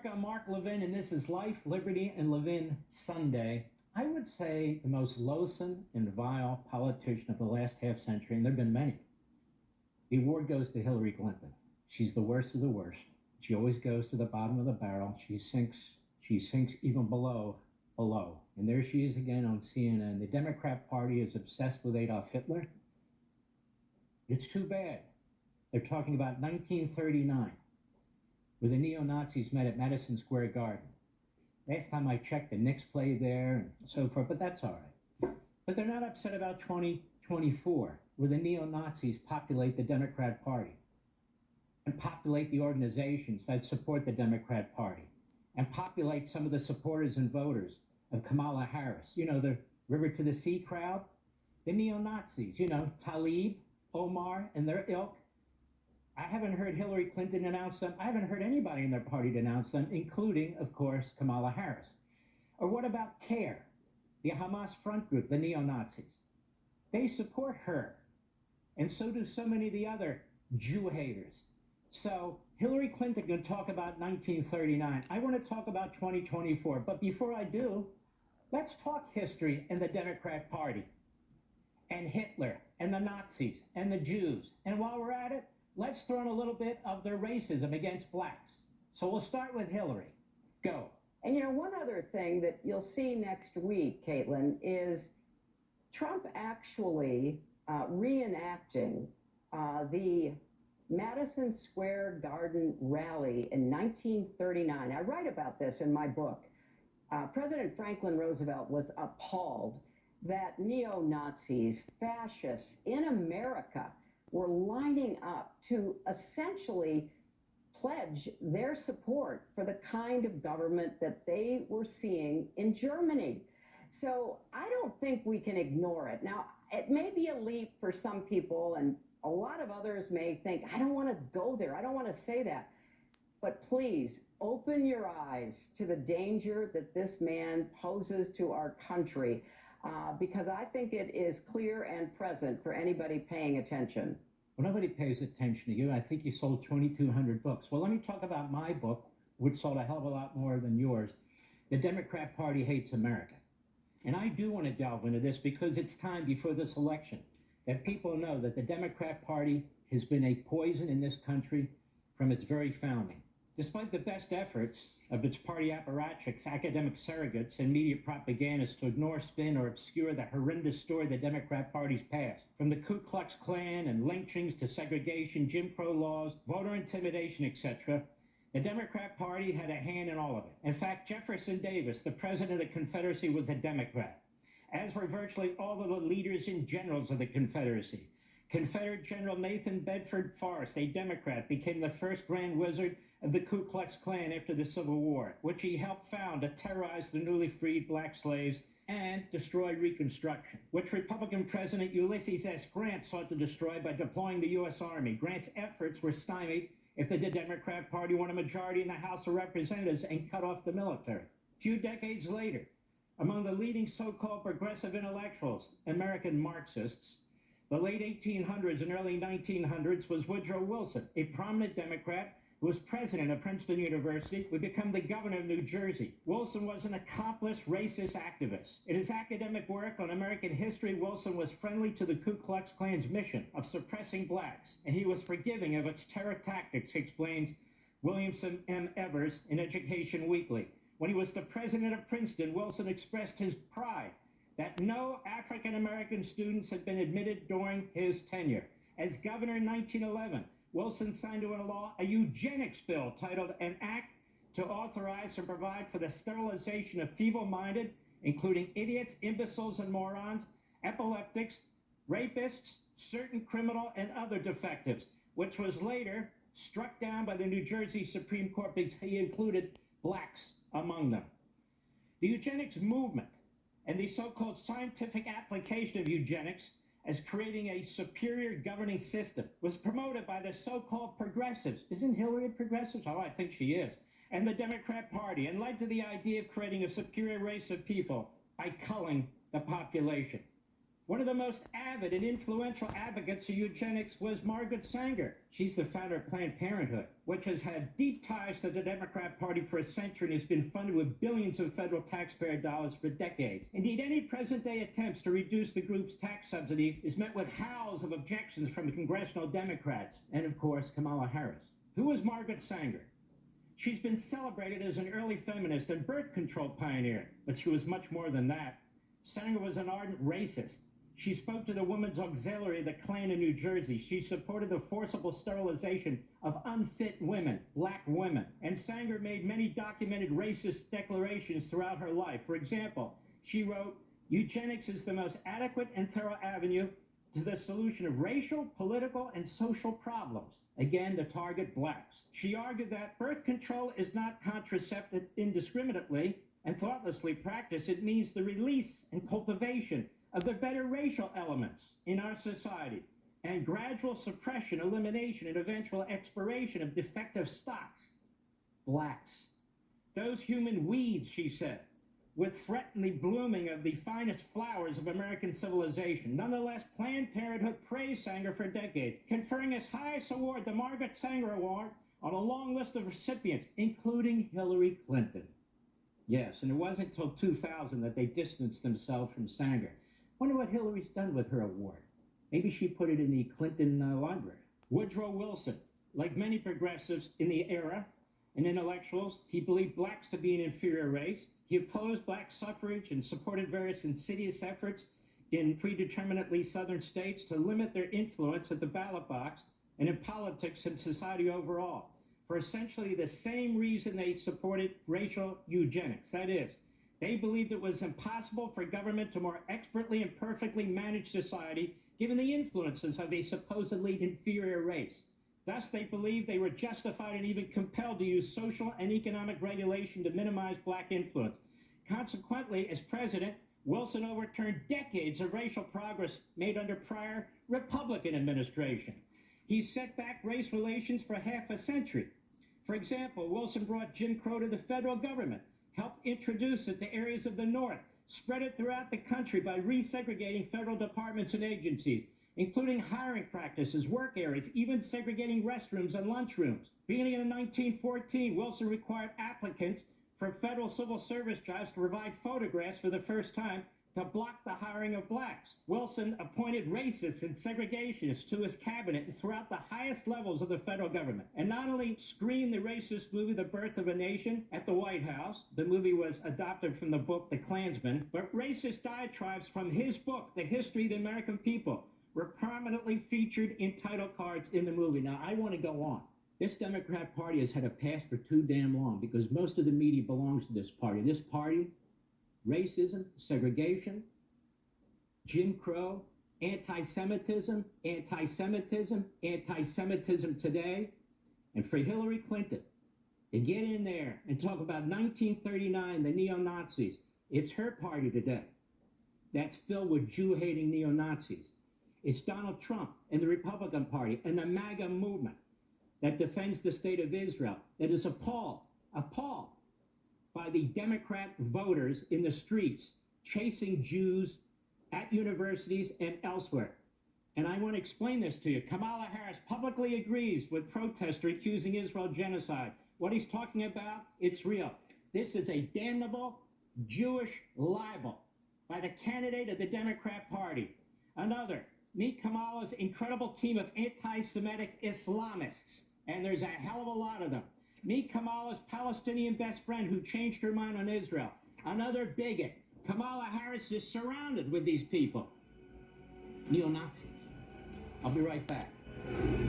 America. I'm Mark Levin, and this is Life, Liberty, and Levin Sunday. I would say the most loathsome and vile politician of the last half century, and there have been many. The award goes to Hillary Clinton. She's the worst of the worst. She always goes to the bottom of the barrel. She sinks even below. And there she is again on CNN. The Democrat Party is obsessed with Adolf Hitler. It's too bad. They're talking about 1939, where the neo-Nazis met at Madison Square Garden. Last time I checked, the Knicks played there and so forth, but that's all right. But they're not upset about 2024, where the neo-Nazis populate the Democrat Party and populate the organizations that support the Democrat Party and populate some of the supporters and voters of Kamala Harris. You know, the River to the Sea crowd, the neo-Nazis, Tlaib, Omar, and their ilk. I haven't heard Hillary Clinton announce them. I haven't heard anybody in their party denounce them, including, of course, Kamala Harris. Or what about CARE, the Hamas front group, the neo-Nazis? They support her, and so do so many of the other Jew haters. So Hillary Clinton can talk about 1939. I want to talk about 2024. But before I do, let's talk history and the Democrat Party and Hitler and the Nazis and the Jews. And while we're at it, let's throw in a little bit of their racism against blacks. So we'll start with Hillary. Go. And one other thing that you'll see next week, Caitlin, is Trump actually reenacting the Madison Square Garden rally in 1939. I write about this in my book. President Franklin Roosevelt was appalled that neo-Nazis, fascists in America were lining up to essentially pledge their support for the kind of government that they were seeing in Germany. So I don't think we can ignore it. Now, it may be a leap for some people, and a lot of others may think, I don't want to go there. I don't want to say that. But please open your eyes to the danger that this man poses to our country, because I think it is clear and present for anybody paying attention. Well, nobody pays attention to you. I think you sold 2,200 books. Well, let me talk about my book, which sold a hell of a lot more than yours. The Democrat Party Hates America. And I do want to delve into this because it's time before this election that people know that the Democrat Party has been a poison in this country from its very founding. Despite the best efforts of its party apparatchiks, academic surrogates, and media propagandists to ignore, spin, or obscure the horrendous story of the Democrat Party's past, from the Ku Klux Klan and lynchings to segregation, Jim Crow laws, voter intimidation, etc., the Democrat Party had a hand in all of it. In fact, Jefferson Davis, the president of the Confederacy, was a Democrat, as were virtually all of the leaders and generals of the Confederacy. Confederate General Nathan Bedford Forrest, a Democrat, became the first Grand Wizard of the Ku Klux Klan after the Civil War, which he helped found to terrorize the newly freed black slaves and destroy Reconstruction, which Republican President Ulysses S. Grant sought to destroy by deploying the U.S. Army. Grant's efforts were stymied if the Democrat Party won a majority in the House of Representatives and cut off the military. A few decades later, among the leading so-called progressive intellectuals, American Marxists, the late 1800s and early 1900s, was Woodrow Wilson, a prominent Democrat who was president of Princeton University, would become the governor of New Jersey. Wilson was an accomplished racist activist. In his academic work on American history, Wilson was friendly to the Ku Klux Klan's mission of suppressing blacks, and he was forgiving of its terror tactics, explains Williamson M. Evers in Education Weekly. When he was the president of Princeton, Wilson expressed his pride that no African-American students had been admitted during his tenure. As governor in 1911, Wilson signed into law a eugenics bill titled An Act to Authorize and Provide for the Sterilization of Feeble-Minded, including idiots, imbeciles, and morons, epileptics, rapists, certain criminal and other defectives, which was later struck down by the New Jersey Supreme Court because he included blacks among them. The eugenics movement and the so-called scientific application of eugenics as creating a superior governing system was promoted by the so-called progressives. Isn't Hillary a progressive? Oh, I think she is. And the Democrat Party, and led to the idea of creating a superior race of people by culling the population. One of the most avid and influential advocates of eugenics was Margaret Sanger. She's the founder of Planned Parenthood, which has had deep ties to the Democrat Party for a century and has been funded with billions of federal taxpayer dollars for decades. Indeed, any present-day attempts to reduce the group's tax subsidies is met with howls of objections from the congressional Democrats and, of course, Kamala Harris. Who was Margaret Sanger? She's been celebrated as an early feminist and birth control pioneer, but she was much more than that. Sanger was an ardent racist. She spoke to the Women's Auxiliary of the Klan in New Jersey. She supported the forcible sterilization of unfit women, black women. And Sanger made many documented racist declarations throughout her life. For example, she wrote, "Eugenics is the most adequate and thorough avenue to the solution of racial, political, and social problems." Again, the target blacks. She argued that birth control is not contraceptive indiscriminately and thoughtlessly practiced. It means the release and cultivation of the better racial elements in our society and gradual suppression, elimination, and eventual expiration of defective stocks. Blacks. Those human weeds, she said, would threaten the blooming of the finest flowers of American civilization. Nonetheless, Planned Parenthood praised Sanger for decades, conferring its highest award, the Margaret Sanger Award, on a long list of recipients, including Hillary Clinton. Yes, and it wasn't until 2000 that they distanced themselves from Sanger. Wonder what Hillary's done with her award. Maybe she put it in the Clinton library. Woodrow Wilson, like many progressives in the era and intellectuals, he believed blacks to be an inferior race. He opposed black suffrage and supported various insidious efforts in predeterminately southern states to limit their influence at the ballot box and in politics and society overall, for essentially the same reason they supported racial eugenics. That is, they believed it was impossible for government to more expertly and perfectly manage society given the influences of a supposedly inferior race. Thus, they believed they were justified and even compelled to use social and economic regulation to minimize black influence. Consequently, as president, Wilson overturned decades of racial progress made under prior Republican administration. He set back race relations for half a century. For example, Wilson brought Jim Crow to the federal government, helped introduce it to areas of the North, spread it throughout the country by resegregating federal departments and agencies, including hiring practices, work areas, even segregating restrooms and lunchrooms. Beginning in 1914, Wilson required applicants for federal civil service jobs to provide photographs for the first time to block the hiring of blacks. Wilson appointed racists and segregationists to his cabinet and throughout the highest levels of the federal government. And not only screened the racist movie The Birth of a Nation at the White House, the movie was adopted from the book The Klansman, but racist diatribes from his book, The History of the American People, were prominently featured in title cards in the movie. Now, I want to go on. This Democrat Party has had a past for too damn long because most of the media belongs to this party. This party, racism, segregation, Jim Crow, anti-Semitism, anti-Semitism, anti-Semitism today. And for Hillary Clinton to get in there and talk about 1939, the neo-Nazis, it's her party today that's filled with Jew-hating neo-Nazis. It's Donald Trump and the Republican Party and the MAGA movement that defends the state of Israel, that is appalled by the Democrat voters in the streets chasing Jews at universities and elsewhere. And I want to explain this to you. Kamala Harris publicly agrees with protesters accusing Israel of genocide. What he's talking about, it's real. This is a damnable Jewish libel by the candidate of the Democrat Party. Another, meet Kamala's incredible team of anti-Semitic Islamists, and there's a hell of a lot of them. Meet Kamala's Palestinian best friend who changed her mind on Israel. Another bigot. Kamala Harris is surrounded with these people. Neo-Nazis. I'll be right back.